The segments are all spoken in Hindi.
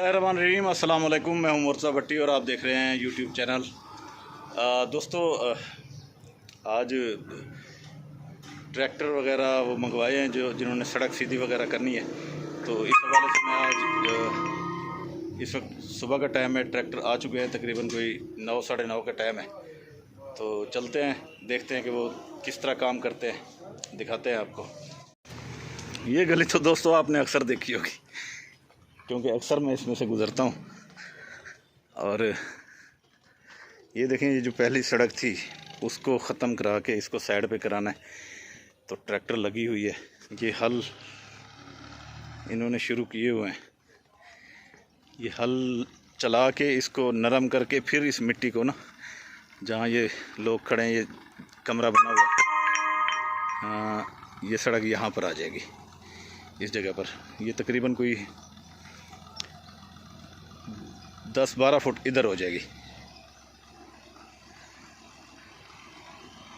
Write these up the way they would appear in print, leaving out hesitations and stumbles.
बिस्मिल्लाहिर्रहमानिर्रहीम। अस्सलाम वालेकुम। मैं हूं मुर्तज़ा भट्टी और आप देख रहे हैं यूट्यूब चैनल। दोस्तों, आज ट्रैक्टर वगैरह वो मंगवाए हैं जिन्होंने सड़क सीधी वगैरह करनी है। तो इस हवाले से मैं आज इस वक्त सुबह का टाइम है, ट्रैक्टर आ चुके हैं, तकरीबन कोई 9 साढ़े 9 का टाइम है। तो चलते हैं, देखते हैं कि वो किस तरह काम करते हैं, दिखाते हैं आपको। ये गली तो दोस्तों आपने अक्सर देखी होगी, क्योंकि अक्सर मैं इसमें से गुज़रता हूँ। और ये देखें, ये जो पहली सड़क थी उसको ख़त्म करा के इसको साइड पे कराना है, तो ट्रैक्टर लगी हुई है। ये हल इन्होंने शुरू किए हुए हैं। ये हल चला के इसको नरम करके फिर इस मिट्टी को ना, जहाँ ये लोग खड़े हैं, ये कमरा बना हुआ है, ये सड़क यहाँ पर आ जाएगी, इस जगह पर। ये तकरीबन कोई 10-12 फुट इधर हो जाएगी।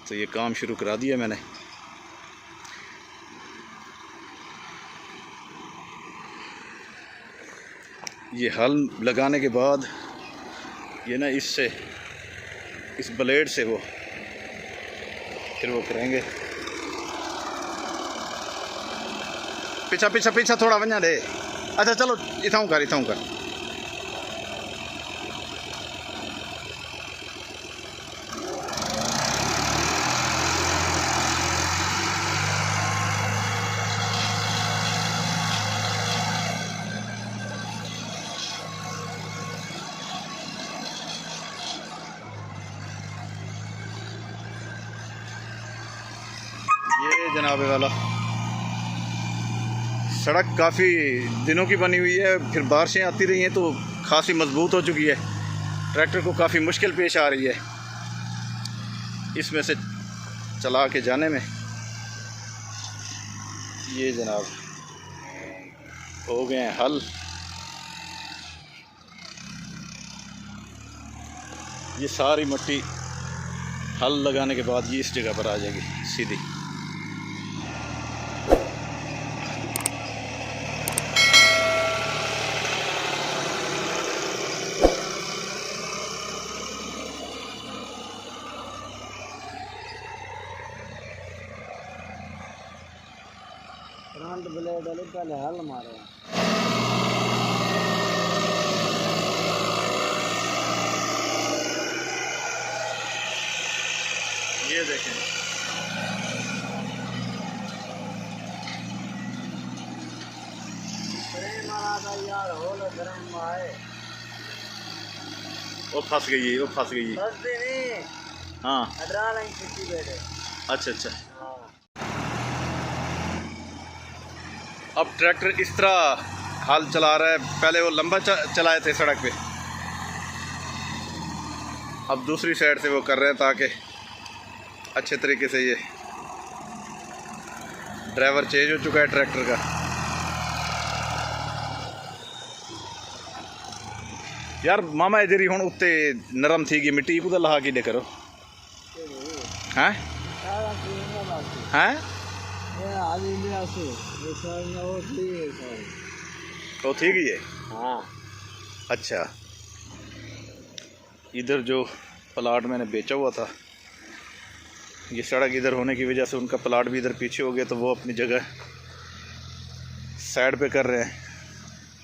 तो ये काम शुरू करा दिया मैंने। ये हल लगाने के बाद ये ना इससे, इस ब्लेड से वो फिर वो करेंगे। पीछा पीछा पीछा थोड़ा वंजा दे। अच्छा चलो, इथाऊं कर। ये जनाब वाला सड़क काफ़ी दिनों की बनी हुई है, फिर बारिशें आती रही हैं तो खासी मजबूत हो चुकी है। ट्रैक्टर को काफ़ी मुश्किल पेश आ रही है इसमें से चला के जाने में। ये जनाब हो गए हैं हल। ये सारी मिट्टी हल लगाने के बाद ये इस जगह पर आ जाएगी सीधी। फ्रंट ब्लेड वाले पहले हल मारे। ये देखें, यार होल गरम आए। वो फंस गई, वो फंस गई। नहीं, हाँ, बैठे। अच्छा। अब ट्रैक्टर इस तरह हाल चला रहा है। पहले वो लंबा चलाए थे सड़क पे, अब दूसरी साइड से वो कर रहे हैं ताकि अच्छे तरीके से। ये ड्राइवर चेंज हो चुका है ट्रैक्टर का। यार मामा इधर ही हुण उत्ते नरम थी गई मिट्टी, कुछ लहा के करो। हैं तो थी गई है। हाँ, अच्छा, इधर जो प्लाट मैंने बेचा हुआ था, ये सड़क इधर होने की वजह से उनका प्लाट भी इधर पीछे हो गया, तो वो अपनी जगह साइड पे कर रहे हैं,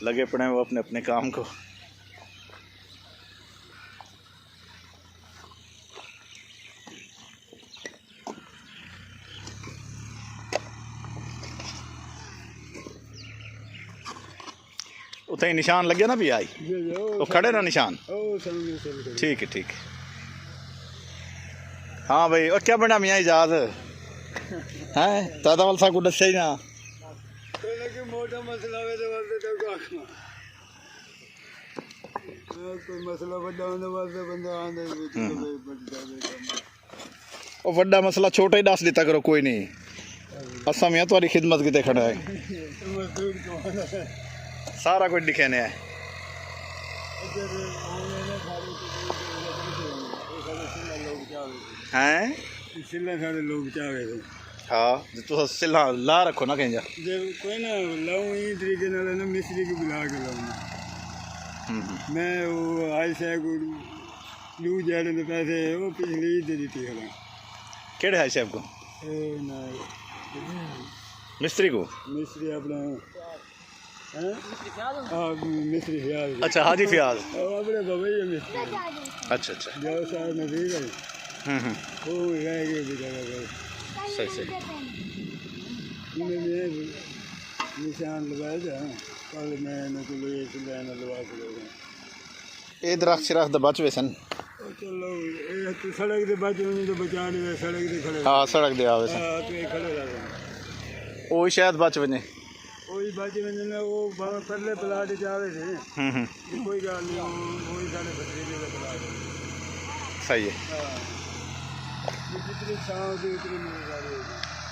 लगे पड़े हैं वो अपने अपने काम को। उतना निशान लग गया ना भी आई, तो खड़े ना निशान। ठीक है। हाँ भाई, और क्या बना मियाँ इजाद हैं दादा वाल साहब को दस ही ना। मोटा मसला कोई मसला वो बड़ा मसला छोटा ही दस दिता करो, कोई नहीं। असा मियाँ तुम्हारी खिदमत कितने खड़ा है, सारा कुछ दिखे ने है। हैं लोग चाहे हाँ, तो सिला ला रखो ना कहीं जा। कोई ना लाऊं, ई तरीके ना मिस्त्री की बुला के लाऊं। मैं वो आई से लू जाने के पैसे वो पिछली दे दी थी हमें केड़े है साहब को ना मिस्त्री को मिस्त्री अपना हाँ मिस्त्री फियाज अच्छा हाजी फियाज अपने बबई मिस्त्री अच्छा अच्छा जो साल नजदीक है वो रह गए बेचारा सही सही इन्होंने निशान लगाया था कल मैं इनको ले लाइन लगा के गया ये दरख्त शराख दा बच वे सन चलो ये तो सड़क दे बच उन्हें तो बचा नहीं सड़क दे खड़े हाँ सड़क दे आवे सन हाँ तो ये खड़े रह गए वो शायद बच वने कोई बच मैंने वो पहले प्लाट जावे थे कोई गल नहीं वही साढ़े भतीजे का प्लाट सही है हाँ जितनी छाँव थी उतनी मेरी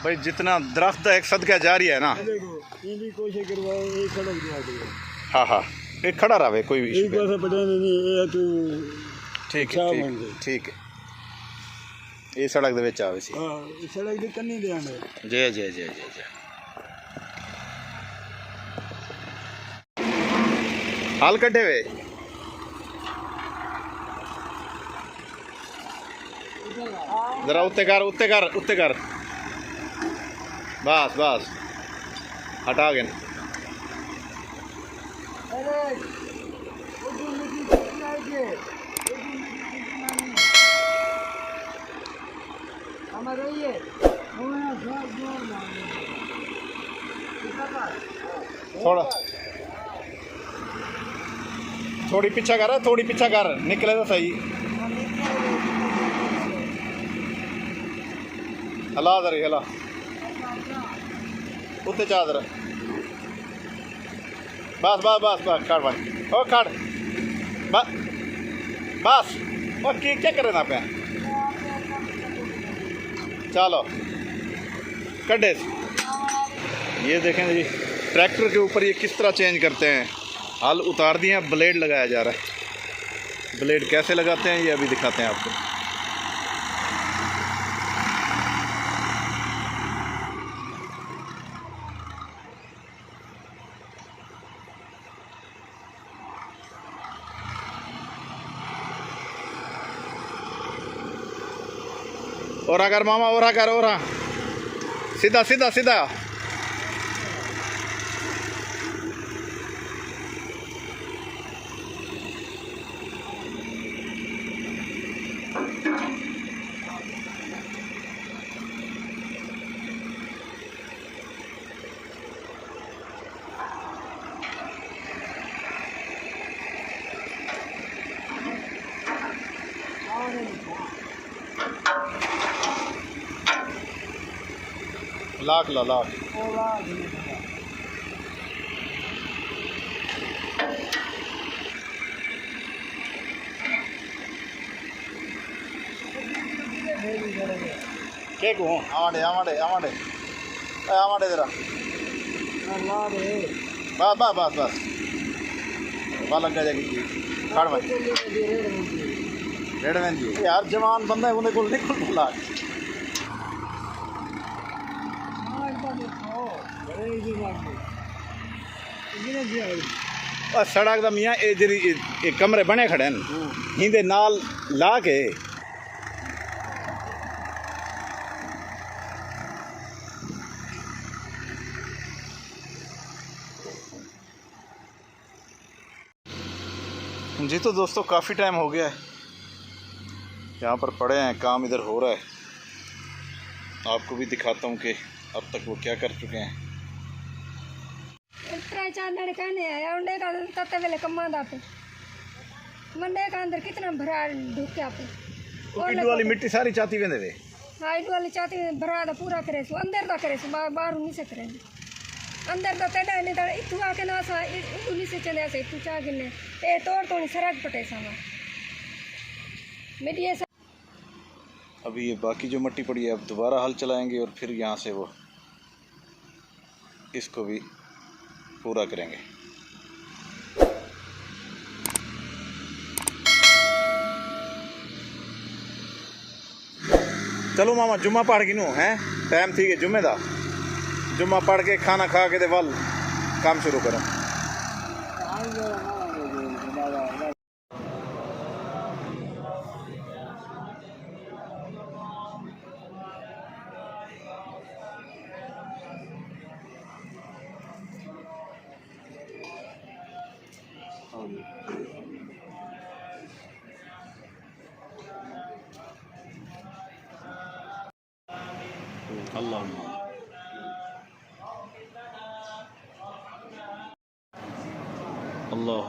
भाई जितना दरख्त एक सदका जारी है ना देखो इनकी कोशिश करवाओ ये सड़क दिवा दो हाँ हाँ ये खड़ा रहे कोई भी एक issue पासा पटा नहीं ये तो ठीक अच्छा है बन गई। ठीक है ये सड़क दे विच आवे सी हाँ सड़क दी कन्नी दे आने जय जय जय जय जय हाल कटे वे जरा उत्ते कर उत्ते कर उत्ते कर बस बस हटा गए थोड़ा थोड़ी पीछा कर थोड़ी पीछा कर निकले तो सही हला दरी हला उत्ते चादर बस बस बस बस खड़ बस ओ खड़ बस ओ क्या करे ना पे चलो कड्डे ये देखें जी ट्रैक्टर के ऊपर ये किस तरह चेंज करते हैं हल उतार दिए हैं ब्लेड लगाया जा रहा है ब्लेड कैसे लगाते हैं ये अभी दिखाते हैं आपको और अगर मामा और कर और सीधा सीधा सीधा लाख ला लाख क्या को आवाडे आवाडे आवाडे आवाडे जरा बस बस बस बस बालक का जाएगी काट भाई रेड मैन जी यार जवान बंदा है उन्हें को निकल बोला सड़क का मियाँ ये कमरे बने खड़े हैं हिंदे नाल ला के जी तो दोस्तों काफ़ी टाइम हो गया है यहाँ पर पड़े हैं काम इधर हो रहा है आपको भी दिखाता हूँ कि अब तक वो क्या कर चुके हैं अंदर कितना भरा ढुक्या पे इट वाली मिट्टी सारी चाती वेंदे वे हाँ इट वाली चाहती भरा दा पूरा करे सु अंदर दा करे सु बाहर नहीं से करे अंदर दा तेडा नहीं दा इतु आके ना सा इतु नहीं से चले ऐसे इतु चा गिने ए तोड़ तोड़ी सड़क पटे सामा मीडिया अभी ये बाकी जो मिट्टी पड़ी है अब दोबारा हल चलाएंगे और फिर यहाँ से वो इसको भी पूरा करेंगे। चलो मामा जुम्मा पढ़ गिनू हैं टाइम थी कि जुम्मे दा जुम्मा पढ़ के खाना खा के दे वल काम शुरू करो। अल्लाह अल्लाह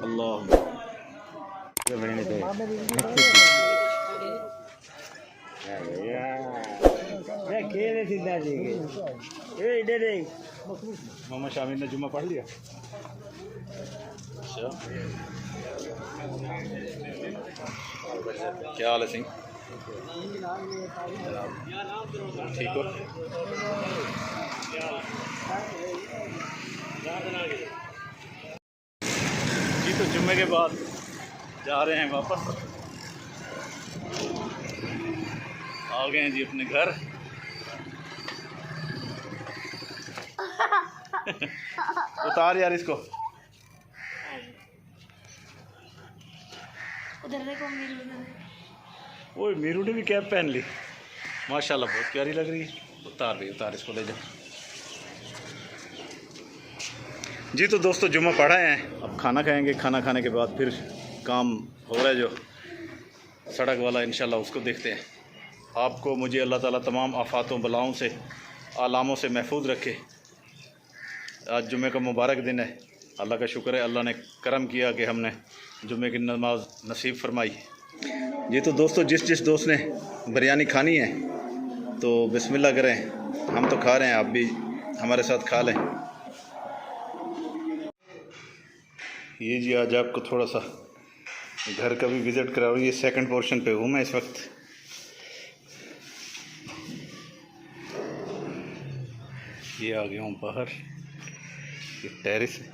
अल्लाह मोहम्मद शामिर ने जुम्मा पढ़ लिया। अच्छा क्या हाल है सिंह, ठीक हो? जी तो जुम्मे के बाद जा रहे हैं वापस, आ गए हैं जी अपने घर। उतार यार इसको। उधर देखो मीरू, वो मीरू ने भी कैप पहन ली, माशाल्लाह बहुत प्यारी लग रही है। उतार भी, उतार इसको ले जा। जी तो दोस्तों जुम्मा पढ़ा है, अब खाना खाएंगे, खाना खाने के बाद फिर काम हो रहा है जो सड़क वाला, इंशाल्लाह उसको देखते हैं। आपको मुझे अल्लाह ताला तमाम आफातों बलाओं से, आलामों से महफूज रखे। आज जुम्मे का मुबारक दिन है, अल्लाह का शुक्र है, अल्लाह ने करम किया कि हमने जुम्मे की नमाज नसीब फरमाई। ये तो दोस्तों जिस जिस दोस्त ने बिरयानी खानी है तो बिस्मिल्लाह करें, हम तो खा रहे हैं, आप भी हमारे साथ खा लें। ये जी आज आपको थोड़ा सा घर का भी विज़िट कराऊँ। ये सेकंड पोर्शन पे हूँ मैं इस वक्त। ये आ गया हूँ बाहर, ये टेरिस है।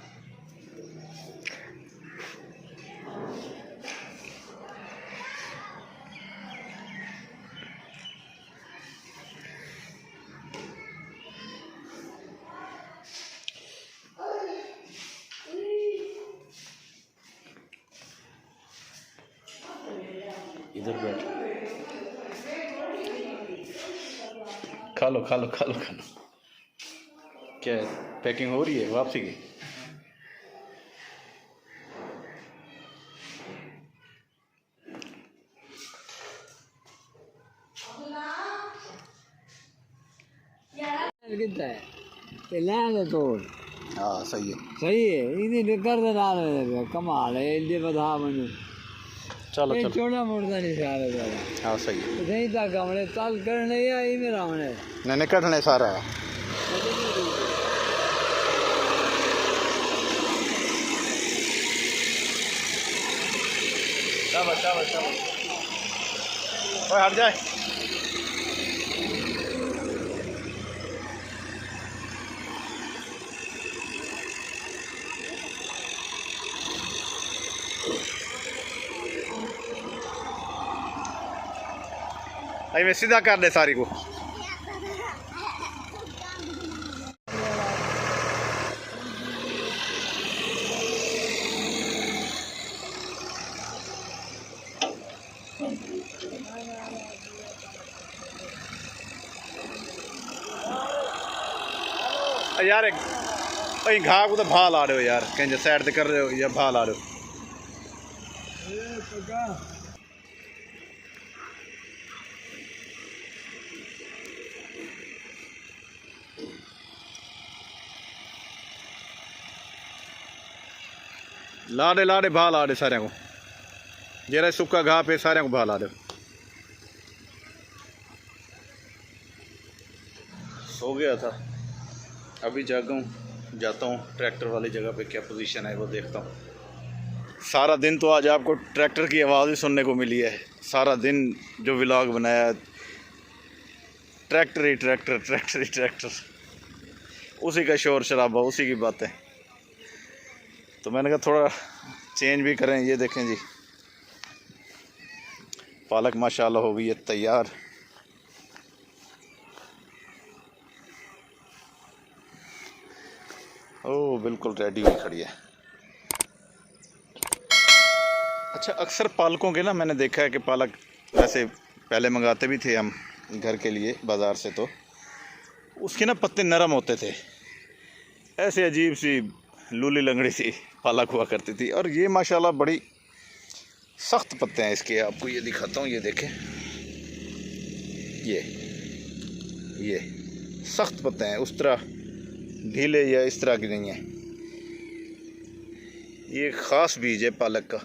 इधर बैठ, खा लो खा लो खा लो खा लो। क्या है, पैकिंग हो रही है वापसी की? हाँ सही है, सही है, इन्हें कर देना कमाल है, इन्हें बता मैंने चलो चलो। छोटा मोटा नहीं सारे हाँ सही है, सही तक हमने तल करने या ही मेरा हमने नहीं कटने सारा है। शाबाश शाबाश शाबाश, ओए हट जाए। अरे मैं सीधा कर दे सारी को। यार एक घा को तो भा ला रहे हो यार, कहीं साइड से कर रहे हो या भा ला रहे हो। लाड़े लाड़े भा ला दे सारे को, जरा सुक्का घा पे सारे को भा ला दे। सो गया था, अभी जागा हूँ, जाता हूँ ट्रैक्टर वाली जगह पे, क्या पोजीशन है वो देखता हूँ। सारा दिन तो आज आपको ट्रैक्टर की आवाज़ ही सुनने को मिली है। सारा दिन जो व्लॉग बनाया, ट्रैक्टर ही ट्रैक्टर ट्रैक्टर ही ट्रैक्टर, उसी का शोर शराबा, उसी की बातें। तो मैंने कहा थोड़ा चेंज भी करें। ये देखें जी, पालक माशाल्लाह हो गई है तैयार। ओह बिल्कुल रेडी हुई खड़ी है। अच्छा, अक्सर पालकों के ना मैंने देखा है कि पालक वैसे पहले मंगाते भी थे हम घर के लिए बाज़ार से, तो उसके ना पत्ते नरम होते थे, ऐसे अजीब सी लूली लंगड़ी सी पालक हुआ करती थी। और ये माशाल्लाह बड़ी सख्त पत्ते हैं इसके, आपको ये दिखाता हूँ, ये देखें, ये सख्त पत्ते हैं, उस तरह ढीले या इस तरह की नहीं है। ये ख़ास बीज है पालक का।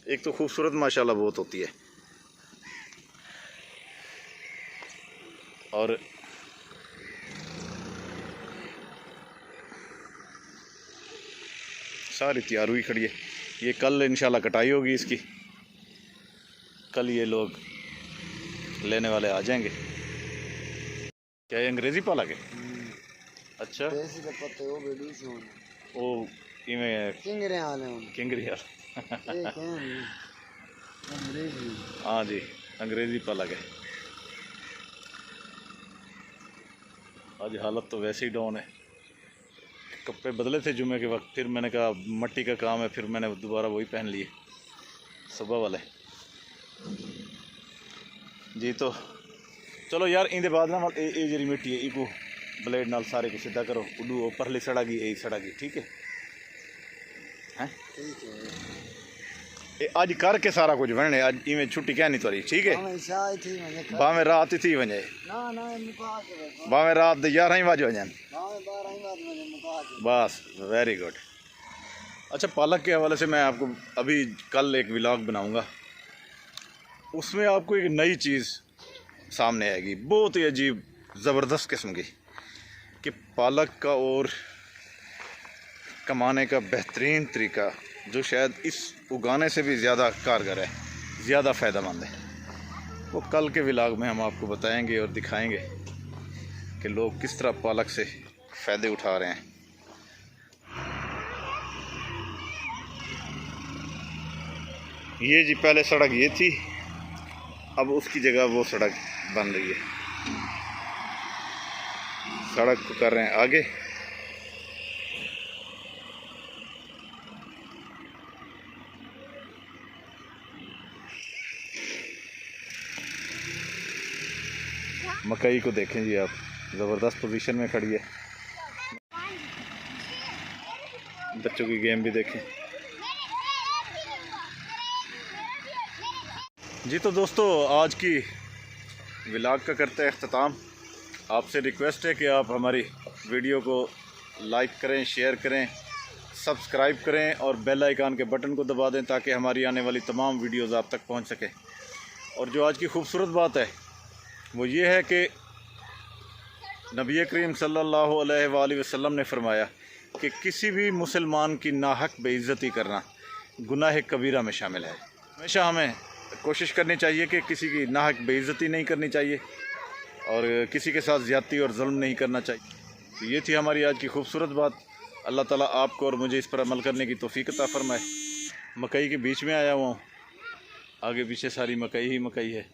एक तो खूबसूरत माशाल्लाह बहुत होती है, और सारी तैयार हुई खड़ी है। ये कल इंशाल्लाह कटाई होगी इसकी, कल ये लोग लेने वाले आ जाएंगे। क्या ये अंग्रेज़ी पालक है? अच्छा, वो इवें किंगरी हाल हाँ जी, अंग्रेज़ी पालक है। आज हालत तो वैसे ही डाउन है। कपड़े बदले थे जुमे के वक्त, फिर मैंने कहा मट्टी का काम है, फिर मैंने दोबारा वही पहन लिए सुबह वाले जी। तो चलो यार, इंदे बाद ना ये जी मिट्टी है इको ब्लेड नाल सारे को सीधा करो, उडू परली सड़ागी यही सड़ागी, ठीक है? हैं अज करके सारा कुछ बनने, अज इवें छुट्टी क्या नहीं तोरी, ठीक है? भावें रात थी वजे, भावें रात 11 बजे वजन, बस वेरी गुड। अच्छा, पालक के हवाले से मैं आपको अभी कल एक व्लॉग बनाऊंगा, उसमें आपको एक नई चीज़ सामने आएगी, बहुत ही अजीब ज़बरदस्त किस्म की, कि पालक का और कमाने का बेहतरीन तरीका जो शायद इस उगाने से भी ज़्यादा कारगर है, ज़्यादा फ़ायदेमंद है, वो कल के व्लॉग में हम आपको बताएंगे और दिखाएंगे कि लोग किस तरह पालक से फ़ायदे उठा रहे हैं। ये जी पहले सड़क ये थी, अब उसकी जगह वो सड़क बन रही है। सड़क को कर रहे हैं आगे। मकई को देखें जी आप, ज़बरदस्त पोजीशन में खड़ी है। बच्चों की गेम भी देखें जी। तो दोस्तों, आज की व्लॉग का करते हैं अख्ताम। आपसे रिक्वेस्ट है कि आप हमारी वीडियो को लाइक करें, शेयर करें, सब्सक्राइब करें और बेल आइकन के बटन को दबा दें ताकि हमारी आने वाली तमाम वीडियोज़ आप तक पहुंच सके। और जो आज की खूबसूरत बात है वो ये है कि नबी करीम सल्लल्लाहु अलैहि वसल्लम ने फरमाया कि किसी भी मुसलमान की नाहक बेइज्जती करना गुनाह कबीरा में शामिल है। हमेशा हमें कोशिश करनी चाहिए कि किसी की नाहक बेइज्जती नहीं करनी चाहिए और किसी के साथ ज़्यादती और जुल्म नहीं करना चाहिए। तो ये थी हमारी आज की खूबसूरत बात। अल्लाह ताला आपको और मुझे इस पर अमल करने की तौफीक अता फरमाए। मकई के बीच में आया हुआ हूँ, आगे पीछे सारी मकई ही मकई है।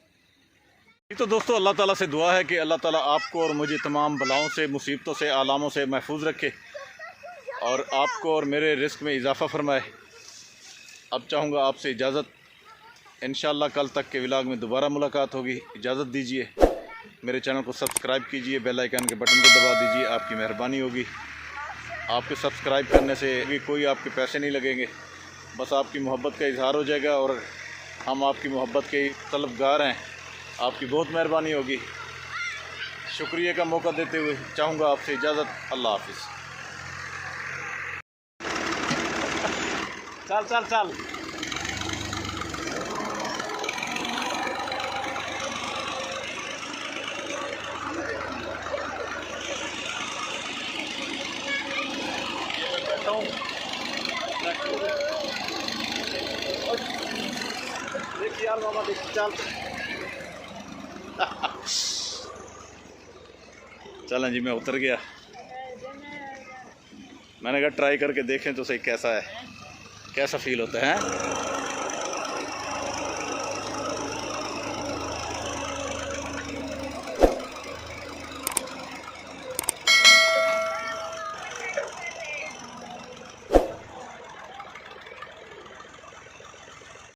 तो दोस्तों, अल्लाह ताला से दुआ है कि अल्लाह ताला आपको और मुझे तमाम बलाओं से, मुसीबतों से, आलामों से महफूज रखे और आपको और मेरे रिस्क में इजाफ़ा फरमाए। अब चाहूँगा आपसे इजाज़त। इंशाअल्लाह कल तक के व्लॉग में दोबारा मुलाकात होगी। इजाज़त दीजिए। मेरे चैनल को सब्सक्राइब कीजिए, बेल आइकन के बटन को दबा दीजिए, आपकी मेहरबानी होगी। आपके सब्सक्राइब करने से भी कोई आपके पैसे नहीं लगेंगे, बस आपकी मोहब्बत का इजहार हो जाएगा और हम आपकी मोहब्बत के तलबगार हैं। आपकी बहुत मेहरबानी होगी। शुक्रिया का मौका देते हुए चाहूँगा आपसे इजाज़त। अल्लाह हाफिज़। चल चल चल। देख यार बाबा, देख चल। चलें जी, मैं उतर गया। मैंने कहा ट्राई करके देखें तो सही कैसा है, कैसा फील होता है।